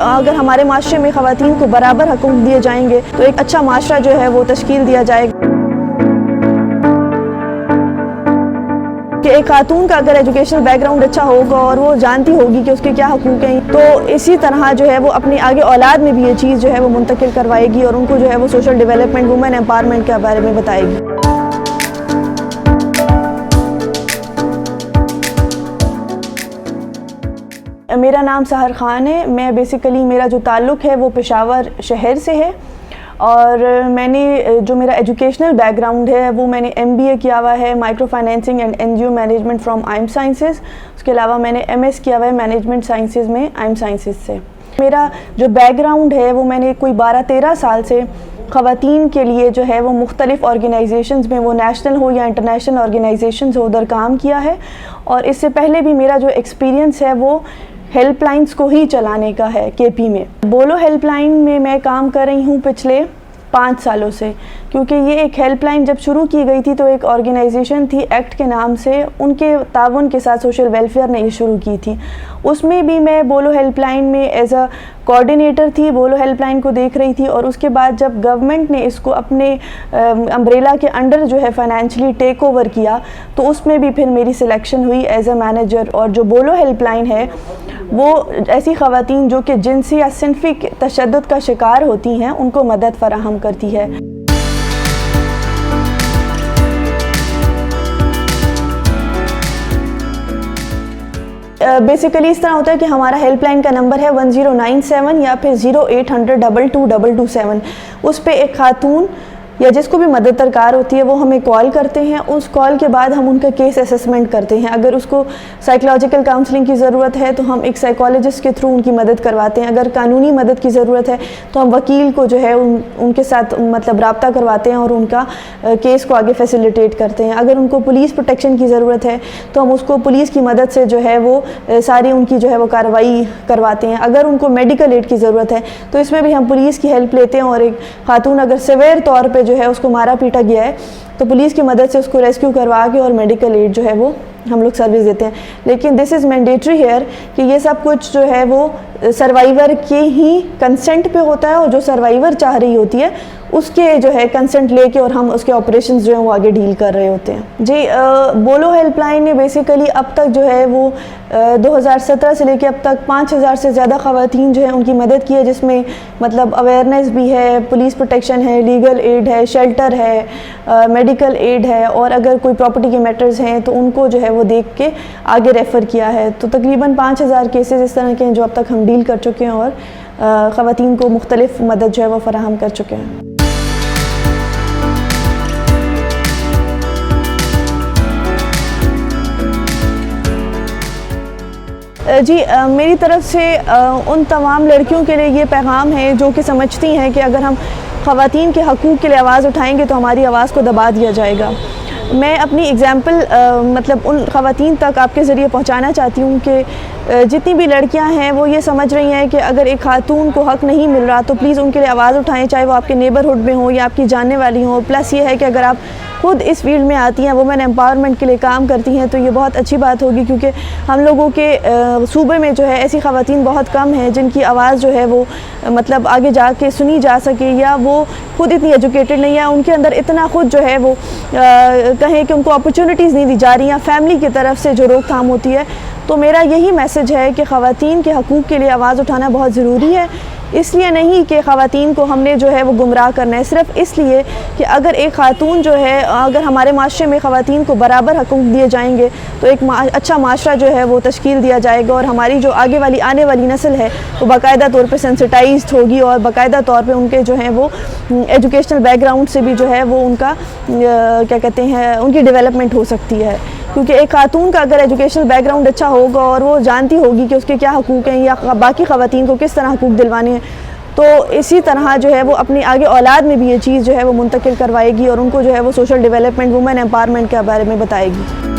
अगर हमारे माशरे में ख़वातीन को बराबर हकूक़ दिए जाएंगे तो एक अच्छा माशरा जो है वो तश्कील दिया जाएगा। कि एक खातून का अगर एजुकेशनल बैकग्राउंड अच्छा होगा और वो जानती होगी कि उसके क्या हकूक़ हैं, तो इसी तरह जो है वो अपनी आगे औलाद में भी ये चीज़ जो है वो मुंतकिल करवाएगी और उनको जो है वो सोशल डेवलपमेंट, वुमेन एम्पावरमेंट के बारे में बताएगी। मेरा नाम सहर ख़ान है। मैं बेसिकली मेरा जो ताल्लुक़ है वो पेशावर शहर से है और मैंने जो मेरा एजुकेशनल बैकग्राउंड है वो मैंने MBA किया हुआ है micro financing and NGO management from आइम साइंसेस। उसके अलावा मैंने MS किया हुआ है मैनेजमेंट साइंसेस में आइम साइंसेस से। मेरा जो बैकग्राउंड है वो मैंने कोई 12-13 साल से ख़वातीन के लिए जो है वो मुख्तलिफ़ ऑर्गेनाइजेशंस में, वो नेशनल हो या इंटरनेशनल ऑर्गेनाइजेशंस हो, उधर काम किया है। और इससे पहले भी मेरा जो एक्सपीरियंस है वो हेल्पलाइंस को ही चलाने का है KP में। बोलो हेल्पलाइन में मैं काम कर रही हूँ पिछले 5 सालों से, क्योंकि ये एक हेल्पलाइन जब शुरू की गई थी तो एक ऑर्गेनाइजेशन थी एक्ट के नाम से, उनके ताउन के साथ सोशल वेलफेयर ने ये शुरू की थी। उसमें भी मैं बोलो हेल्पलाइन में एज अ कोऑर्डिनेटर थी, बोलो हेल्पलाइन को देख रही थी। और उसके बाद जब गवर्नमेंट ने इसको अपने अम्ब्रेला के अंडर जो है फाइनेंशियली टेक ओवर किया तो उसमें भी फिर मेरी सिलेक्शन हुई एज अ मैनेजर। और जो बोलो हेल्पलाइन है वो ऐसी ख़वातीन जो कि जिनसी या सिनफी तशद्दुद का शिकार होती हैं उनको मदद फराहम करती है। बेसिकली इस तरह होता है कि हमारा हेल्पलाइन का नंबर है 1097 या फिर 0800 222227। उस पर एक खातून या जिसको भी मदद दरकार होती है वो हमें कॉल करते हैं। उस कॉल के बाद हम उनका केस असेसमेंट करते हैं। अगर उसको साइकोलॉजिकल काउंसलिंग की ज़रूरत है तो हम एक साइकोलॉजिस्ट के थ्रू उनकी मदद करवाते हैं। अगर कानूनी मदद की ज़रूरत है तो हम वकील को जो है उनके साथ मतलब रब्ता करवाते हैं और उनका केस को आगे फैसिलिटेट करते हैं। अगर उनको पुलिस प्रोटेक्शन की ज़रूरत है तो हम उसको पुलिस की मदद से जो है वो सारी उनकी जो है वो कार्रवाई करवाते हैं। अगर उनको मेडिकल एड की ज़रूरत है तो इसमें भी हम पुलिस की हेल्प लेते हैं। और एक खातून अगर सिवियर तौर पर जो है उसको मारा पीटा गया है तो पुलिस की मदद से उसको रेस्क्यू करवा के और मेडिकल एड जो है वो हम लोग सर्विस देते हैं। लेकिन दिस इज़ मैंडेटरी हेयर कि ये सब कुछ जो है वो सर्वाइवर के ही कंसेंट पे होता है और जो सर्वाइवर चाह रही होती है उसके जो है कंसेंट लेके और हम उसके ऑपरेशंस जो हैं वो आगे डील कर रहे होते हैं। जी बोलो हेल्पलाइन ने बेसिकली अब तक जो है वो 2017 से लेके अब तक 5000 से ज़्यादा ख़वातीन जो है उनकी मदद की है, जिसमें मतलब अवेयरनेस भी है, पुलिस प्रोटेक्शन है, लीगल एड है, शेल्टर है, मेडिकल एड है और अगर कोई प्रॉपर्टी के मैटर्स हैं तो उनको जो है वो देख के आगे रेफ़र किया है। तो तकरीबन 5000 केसेस इस तरह के हैं जो अब तक हम डील कर चुके हैं और ख़वातीन को मुख्तलिफ मदद जो है वो फराहम कर चुके हैं। जी मेरी तरफ से उन तमाम लड़कियों के लिए ये पैगाम है जो कि समझती हैं कि अगर हम ख़वातीन के हकूक़ के लिए आवाज़ उठाएंगे तो हमारी आवाज़ को दबा दिया जाएगा। मैं अपनी एग्ज़ाम्पल मतलब उन ख़वातीन तक आपके ज़रिए पहुंचाना चाहती हूँ कि जितनी भी लड़कियां हैं वो ये समझ रही हैं कि अगर एक खातून को हक़ नहीं मिल रहा तो प्लीज़ उनके लिए आवाज़ उठाएं, चाहे वो आपके नेबरहुड में हो या आपकी जानने वाली हो। प्लस ये है कि अगर आप खुद इस फील्ड में आती हैं, वुमेन एम्पावरमेंट के लिए काम करती हैं, तो ये बहुत अच्छी बात होगी क्योंकि हम लोगों के सूबे में जो है ऐसी ख़वातीन बहुत कम हैं जिनकी आवाज़ जो है वो मतलब आगे जाके सुनी जा सके, या वो खुद इतनी एजुकेटेड नहीं है, उनके अंदर इतना खुद जो है वो कहें कि उनको अपॉर्चुनिटीज़ नहीं दी जा रही हैं फैमिली की तरफ से जो रोकथाम होती है। तो मेरा यही मैसेज है कि ख़वातीन के हकूक़ के लिए आवाज़ उठाना बहुत ज़रूरी है। इसलिए नहीं कि ख़वातीन को हमने जो है वो गुमराह करना है, सिर्फ़ इसलिए कि अगर एक खातून जो है, अगर हमारे माशरे में ख़वातीन को बराबर हकूक़ दिए जाएंगे तो एक अच्छा माशरा जो है वो तश्कील दिया जाएगा और हमारी जो आगे वाली आने वाली नस्ल है वो बाकायदा तौर पे सेंसिटाइज्ड होगी और बाकायदा तौर पे उनके जो हैं वो एजुकेशनल बैकग्राउंड से भी जो है वो उनका क्या कहते हैं उनकी डेवलपमेंट हो सकती है। क्योंकि एक खातून का अगर एजुकेशनल बैकग्राउंड अच्छा होगा और वो जानती होगी कि उसके क्या हकूक़ हैं या बाकी ख़वातीन को किस तरह हकूक़ दिलवाने हैं, तो इसी तरह जो है वो अपनी आगे औलाद में भी ये चीज़ जो है वो मुंतकिल करवाएगी और उनको जो है वो सोशल डेवलपमेंट, वुमेन एम्पावरमेंट के बारे में बताएगी।